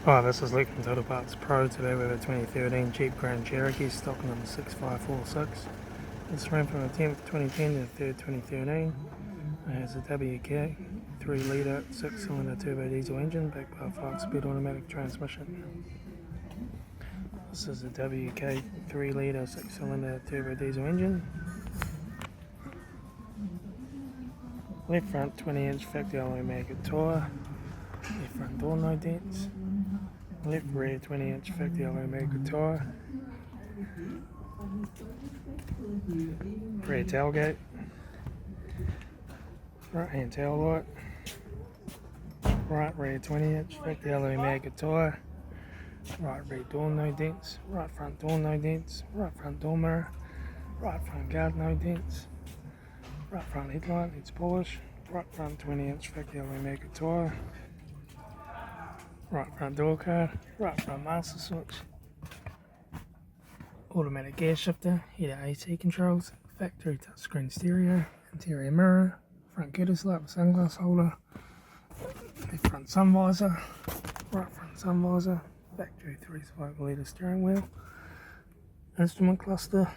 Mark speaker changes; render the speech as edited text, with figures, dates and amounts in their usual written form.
Speaker 1: Hi, this is Luke from Total Parts Pro. Today we have a 2013 Jeep Grand Cherokee, stock number 6546. This ran from the 10th 2010 to the 3rd 2013. It has a WK 3-litre 6-cylinder turbo diesel engine backed by a 5-speed automatic transmission. This is a WK 3-litre 6-cylinder turbo diesel engine. Left front 20-inch factory alloy maggot tyre. Left front door no dents. Left rear 20-inch factory alloy maggot tyre. Rear tailgate. Right hand tail light. Right rear 20-inch factory alloy maggot tyre. Right rear door no dents. Right front door no dents. Right front door mirror. Right front guard no dents. Right front headlight needs polish. Right front 20-inch factory alloy maggot tyre. Right front door card. Right front master switch. Automatic gear shifter. Heater AC controls. Factory touchscreen stereo. Interior mirror. Front curtain light with sunglass holder. Left front sun visor. Right front sun visor. Factory 3-litre steering wheel. Instrument cluster.